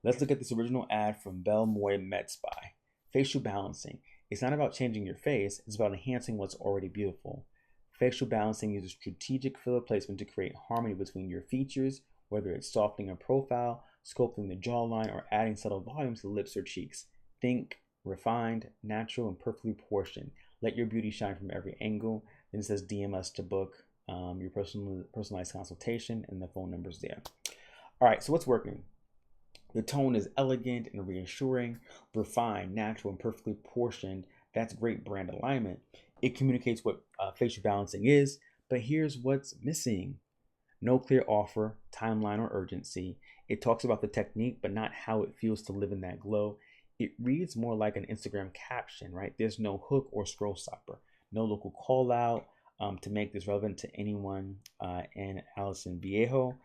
Let's look at this original ad from Belle Moi MedSpa. Facial balancing. It's not about changing your face, it's about enhancing what's already beautiful. Facial balancing uses strategic filler placement to create harmony between your features, whether it's softening a profile, sculpting the jawline, or adding subtle volume to the lips or cheeks. Think refined, natural, and perfectly proportioned. Let your beauty shine from every angle. Then it says DM us to book your personalized consultation, and the phone number's there. All right, so what's working? The tone is elegant and reassuring, refined, natural, and perfectly portioned. That's great brand alignment. It communicates what facial balancing is, but here's what's missing. No clear offer, timeline, or urgency. It talks about the technique, but not how it feels to live in that glow. It reads more like an Instagram caption, right? There's no hook or scroll stopper, no local call out to make this relevant to anyone in Aliso Viejo.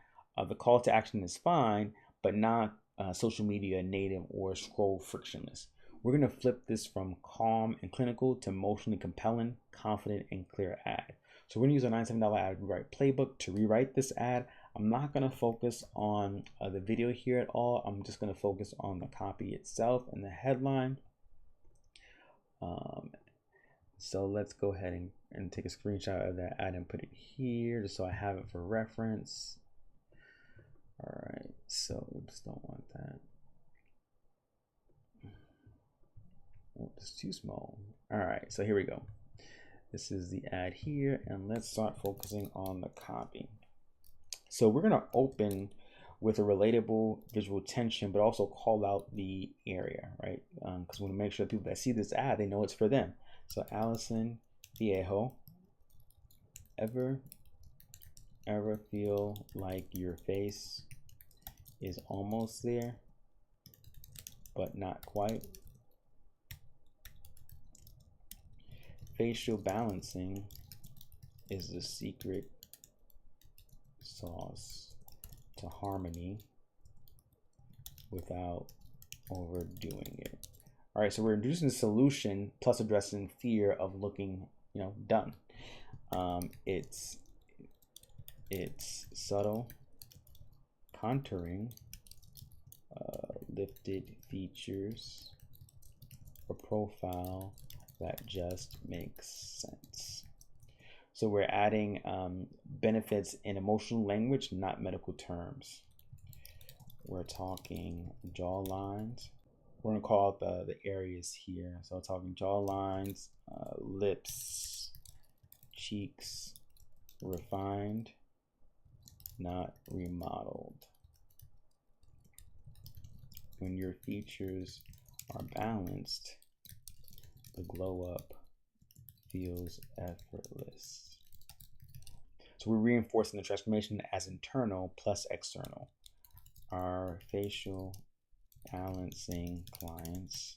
The call to action is fine, but not social media native or scroll frictionless. We're going to flip this from calm and clinical to emotionally compelling, confident, and clear ad. So we're going to use a $97 ad rewrite playbook to rewrite this ad. I'm not going to focus on the video here at all. I'm just going to focus on the copy itself and the headline. So let's go ahead and take a screenshot of that ad and put it here just so I have it for reference. All right, so oops, don't want that. Oh, it's too small. All right, so here we go. This is the ad here, and let's start focusing on the copy. So we're gonna open with a relatable visual tension, but also call out the area, right? Because we want to make sure the people that see this ad, they know it's for them. So Aliso Viejo, ever feel like your face is almost there, but not quite? Facial balancing is the secret sauce to harmony without overdoing it. All right, so we're introducing the solution plus addressing fear of looking, done. It's subtle contouring, lifted features, a profile that just makes sense. So we're adding benefits in emotional language, not medical terms. We're talking jaw lines. We're gonna call out the areas here. So we're talking jaw lines, lips, cheeks, refined, not remodeled. When your features are balanced, the glow up feels effortless. So we're reinforcing the transformation as internal plus external. Our facial balancing clients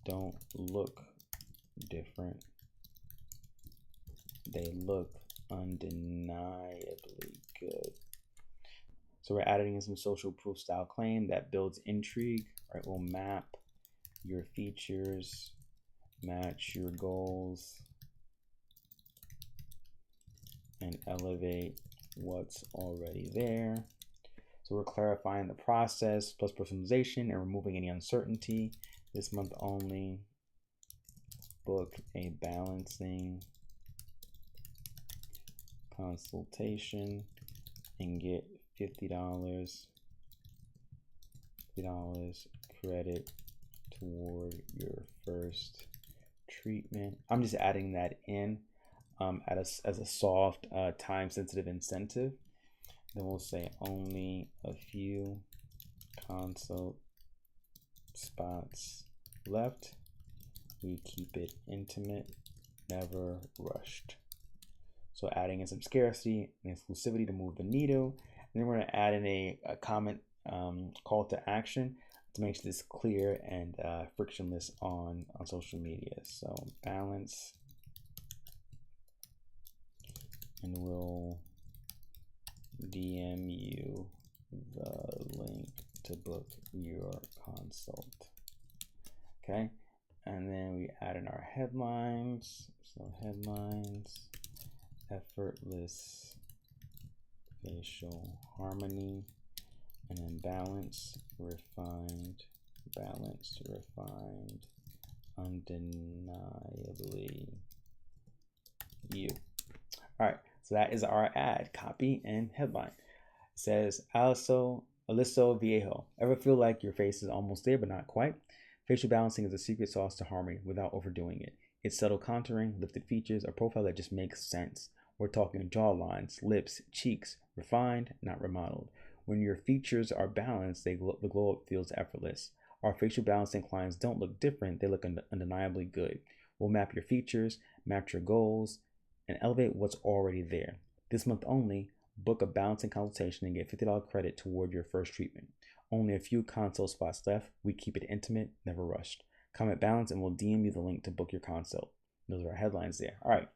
don't look different. They look undeniably good. So we're adding in some social proof style claim that builds intrigue, right? We'll map your features, match your goals, and elevate what's already there. So we're clarifying the process plus personalization and removing any uncertainty. This month only, book a balancing consultation and get $50 credit toward your first treatment. I'm just adding that in as a soft time sensitive incentive. Then we'll say only a few consult spots left. We keep it intimate, never rushed. So adding in some scarcity and exclusivity to move the needle. And then we're gonna add in a comment call to action to make this clear and frictionless on social media. So balance, and we'll DM you the link to book your consult. Okay, and then we add in our headlines. So headlines, effortless facial harmony and then balanced, refined, undeniably you. All right, so that is our ad copy and headline. It says Aliso Viejo. Ever feel like your face is almost there but not quite? Facial balancing is a secret sauce to harmony without overdoing it. It's subtle contouring, lifted features, a profile that just makes sense. We're talking jawlines, lips, cheeks, refined, not remodeled. When your features are balanced, the glow up feels effortless. Our facial balancing clients don't look different, they look undeniably good. We'll map your features, map your goals, and elevate what's already there. This month only, book a balancing consultation and get $50 credit toward your first treatment. Only a few consult spots left. We keep it intimate, never rushed. Comment balance and we'll DM you the link to book your consult. Those are our headlines there. All right.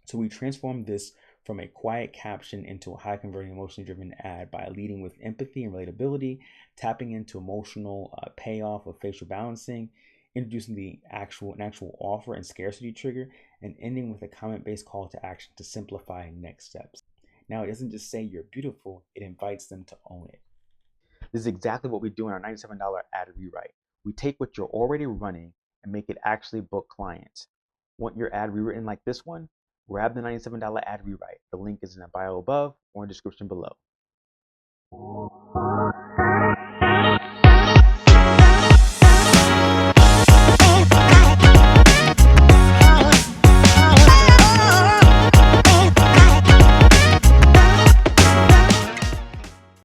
So we transformed this from a quiet caption into a high converting, emotionally driven ad by leading with empathy and relatability, tapping into emotional payoff of facial balancing, introducing an actual offer and scarcity trigger, and ending with a comment-based call to action to simplify next steps. Now, it doesn't just say you're beautiful, it invites them to own it. This is exactly what we do in our $97 ad rewrite. We take what you're already running and make it actually book clients. Want your ad rewritten like this one? Grab the $97 ad rewrite. The link is in the bio above or in the description below.